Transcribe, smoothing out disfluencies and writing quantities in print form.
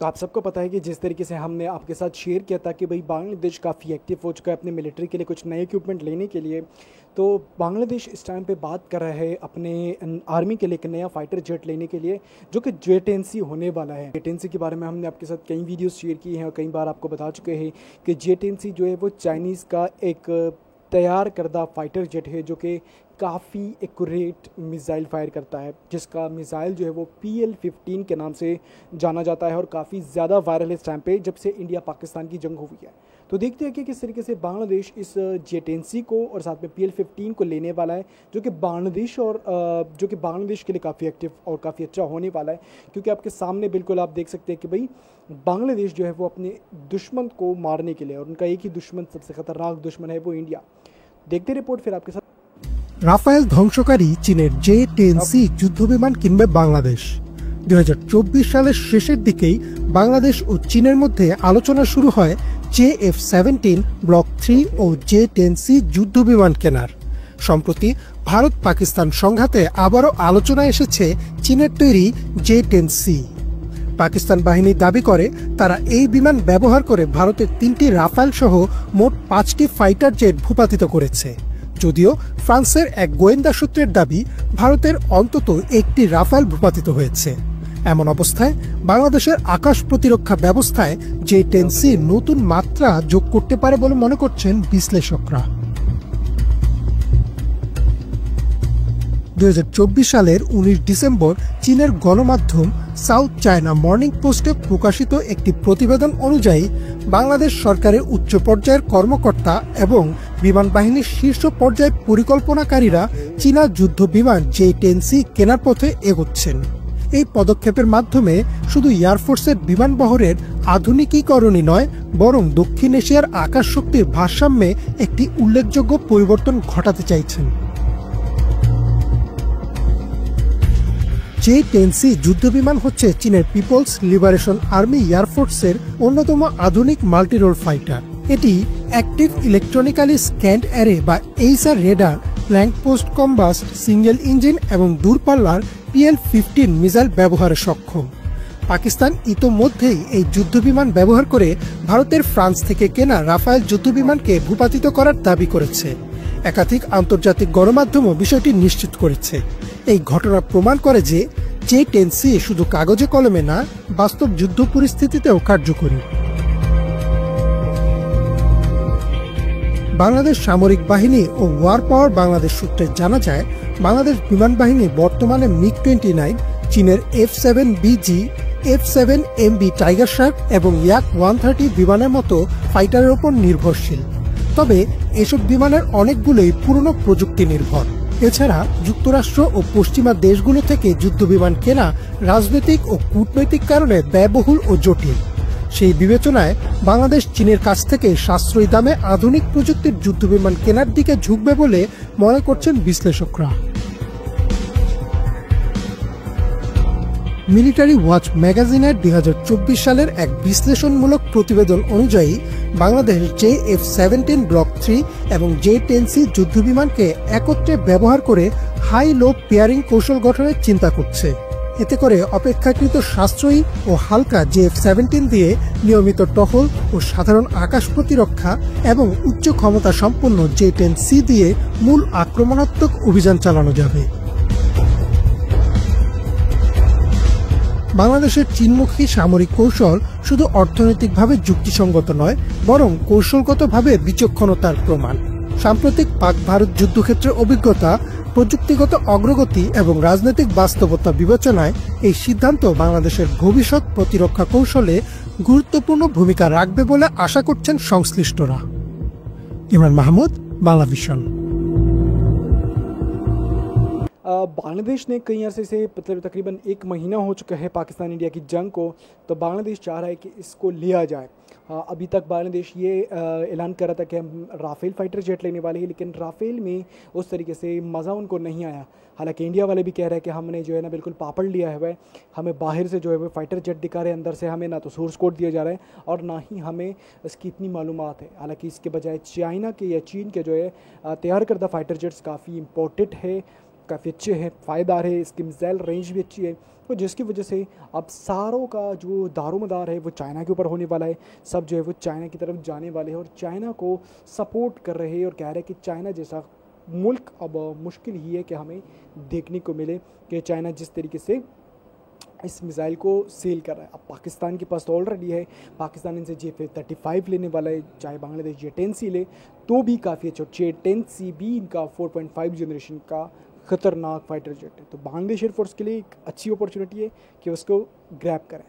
तो आप सबको पता है कि जिस तरीके से हमने आपके साथ शेयर किया था कि भाई बांग्लादेश काफ़ी एक्टिव हो चुका है अपने मिलिट्री के लिए कुछ नए इक्विपमेंट लेने के लिए। तो बांग्लादेश इस टाइम पे बात कर रहा है अपने आर्मी के लिए एक नया फाइटर जेट लेने के लिए, जो कि J-10C होने वाला है। J-10C के बारे में हमने आपके साथ कई वीडियोस शेयर की हैं और कई बार आपको बता चुके हैं कि J-10C जो है वो चाइनीज़ का एक तैयार करदा फाइटर जेट है, जो कि काफ़ी एक्यूरेट मिसाइल फायर करता है, जिसका मिसाइल जो है वो PL-15 के नाम से जाना जाता है और काफ़ी ज़्यादा वायरल है इस टाइम पे जब से इंडिया पाकिस्तान की जंग हुई है। तो देखते हैं कि किस तरीके से बांग्लादेश इस J-10C को और साथ में PL-15 को लेने वाला है, जो कि बांग्लादेश के लिए काफ़ी एक्टिव और काफ़ी अच्छा होने वाला है। क्योंकि आपके सामने बिल्कुल आप देख सकते हैं कि भाई बांग्लादेश जो है वो अपने दुश्मन को मारने के लिए, और उनका एक ही दुश्मन, सबसे खतरनाक दुश्मन है, वो इंडिया। देखते रिपोर्ट फिर आपके साथ। রাফায়েল ধ্বংসকারী চীনের J-10C যুদ্ধবিমান কিনবে বাংলাদেশ। 2024 সালের শেষের দিকেই বাংলাদেশ ও চীনের মধ্যে আলোচনা শুরু হয় JF-17 ব্লক 3 ও J-10C যুদ্ধবিমান কেনার। সম্প্রতি ভারত পাকিস্তান সংঘাতে আবারও আলোচনায় এসেছে চীনের তৈরি J-10C। পাকিস্তান বাহিনী দাবি করে তারা এই বিমান ব্যবহার করে ভারতের 3টি রাফায়েল সহ মোট 5টি ফাইটার জেট ভূপাতিত করেছে। যদিও ফ্রান্সের এক গোয়েন্দা সূত্রের দাবি ভারতের অন্তত একটি রাফায়েল ভূপাতিত হয়েছে। এমন অবস্থায় বাংলাদেশের আকাশ প্রতিরক্ষা ব্যবস্থায় J-10C নতুন মাত্রা যোগ করতে পারে বলে মনে করছেন বিশ্লেষকরা। 2024 সালের 19 ডিসেম্বর চীনের গণমাধ্যম সাউথ চায়না মর্নিং পোস্টে প্রকাশিত একটি প্রতিবেদন অনুযায়ী বাংলাদেশ সরকারের উচ্চ পর্যায়ের কর্মকর্তা এবং বিমান বাহিনীর শীর্ষ পর্যায়ের পরিকল্পনাকারীরা চীনা যুদ্ধ বিমান J-10C কেনার পথে এগোচ্ছেন। এই পদক্ষেপের মাধ্যমে শুধু এয়ারফোর্সের বিমান বহরের আধুনিকীকরণই নয়, বরং দক্ষিণ এশিয়ার আকাশ শক্তির ভারসাম্যে একটি উল্লেখযোগ্য পরিবর্তন ঘটাতে চাইছেন। J-10C যুদ্ধবিমান হচ্ছে চীনের পিপলস লিবারেশন আর্মি এয়ারফোর্সের অন্যতম আধুনিক মাল্টিরোল ফাইটার। এটি অ্যাক্টিভ ইলেকট্রনিক্যালি স্ক্যান্ড অ্যারে বা HR radar, plank post combust, single engine এবং দূরপাল্লার PL-15 মিসাইল ব্যবহারে সক্ষম। পাকিস্তান ইতোমধ্যেই এই যুদ্ধবিমান ব্যবহার করে ভারতের ফ্রান্স থেকে কেনা রাফায়েল যুদ্ধবিমানকে ভূপাতিত করার দাবি করেছে। একাধিক আন্তর্জাতিক গণমাধ্যমও বিষয়টি নিশ্চিত করেছে। এই ঘটনা প্রমাণ করে যে J-10C শুধু কাগজে কলমে না, বাস্তব যুদ্ধ পরিস্থিতিতেও কার্যকরী। বাংলাদেশ সামরিক বাহিনী ও ওয়ার পাওয়ার বাংলাদেশ সূত্রে জানা যায়, বাংলাদেশ বিমান বাহিনী বর্তমানে MiG-29, চীনের F-7BG, F-7MB টাইগার শার্ক এবং Yak-130 বিমানের মতো ফাইটারের উপর নির্ভরশীল। তবে এসব বিমানের অনেকগুলোই পুরনো প্রযুক্তি নির্ভর। এছাড়া যুক্তরাষ্ট্র ও পশ্চিমা দেশগুলো থেকে যুদ্ধবিমান কেনা রাজনৈতিক ও কূটনৈতিক কারণে ব্যয়বহুল ও জটিল। সেই বিবেচনায় বাংলাদেশ চীনের কাছ থেকে সাশ্রয়ী দামে আধুনিক প্রযুক্তির যুদ্ধবিমান কেনার দিকে ঝুঁকবে বলে মনে করছেন বিশ্লেষকরা। মিলিটারি ওয়াচ ম্যাগাজিনের 2024 সালের এক বিশ্লেষণমূলক প্রতিবেদন অনুযায়ী বাংলাদেশ JF-17 ব্লক 3 এবং J-10C যুদ্ধবিমানকে একত্রে ব্যবহার করে হাই লো পেয়ারিং কৌশল গঠনের চিন্তা করছে। এতে করে অপেক্ষাকৃত সাশ্রয়ী ও হালকা JF-17 দিয়ে নিয়মিত টহল ও সাধারণ আকাশ প্রতিরক্ষা এবং উচ্চ ক্ষমতা সম্পন্ন J-10C দিয়ে মূল আক্রমণাত্মক অভিযান চালানো যাবে। বাংলাদেশের চীনমুখী সামরিক কৌশল শুধু অর্থনৈতিকভাবে যুক্তিসঙ্গত নয়, বরং কৌশলগতভাবে বিচক্ষণতার প্রমাণ। সাম্প্রতিক পাক ভারত যুদ্ধক্ষেত্রের অভিজ্ঞতা, প্রযুক্তিগত অগ্রগতি এবং রাজনৈতিক বাস্তবতা বিবেচনায় এই সিদ্ধান্ত বাংলাদেশের ভবিষ্যৎ প্রতিরক্ষা কৌশলে গুরুত্বপূর্ণ ভূমিকা রাখবে বলে আশা করছেন সংশ্লিষ্টরা। ইমরান মাহমুদ, বাংলা ভিশন। बांग्लादेश ने कई अरसे से तकरीबन 1 महीना हो चुका है पाकिस्तान इंडिया की जंग को, तो बांग्लादेश चाह रहा है कि इसको लिया जाए। अभी तक बांग्लादेश ये ऐलान कर रहा था कि हम राफेल फाइटर जेट लेने वाले हैं, लेकिन राफेल में उस तरीके से मज़ा उनको नहीं आया। हालांकि इंडिया वाले भी कह रहे हैं कि हमने जो है ना बिल्कुल पापड़ लिया है, हमें बाहर से जो है वो फाइटर जेट दिखा रहे हैं, अंदर से हमें ना तो सोर्स कोड दिया जा रहा है और ना ही हमें इसकी इतनी मालूमात है। हालांकि इसके बजाय चाइना के या चीन के जो है तैयार करदा फाइटर जेट्स काफ़ी इम्पोर्टेड है, काफ़ी अच्छे हैं, फ़ायदेदार है, इसकी मिसाइल रेंज भी अच्छी है, तो जिसकी वजह से अब सारों का जो दारोमदार है वो चाइना के ऊपर होने वाला है। सब जो है वो चाइना की तरफ जाने वाले हैं और चाइना को सपोर्ट कर रहे हैं और कह रहे हैं कि चाइना जैसा मुल्क अब मुश्किल ही है कि हमें देखने को मिले कि चाइना जिस तरीके से इस मिसाइल को सेल कर रहा है। अब पाकिस्तान के पास तो ऑलरेडी है, पाकिस्तान इनसे J35 लेने वाला है, चाहे बांग्लादेश J10C ले तो भी काफ़ी अच्छा। J10C भी इनका 4.5 जनरेशन का ख़तरनाक फाइटर जेट है, तो बांग्लादेश एयरफोर्स के लिए एक अच्छी अपॉर्चुनिटी है कि उसको ग्रैब करें।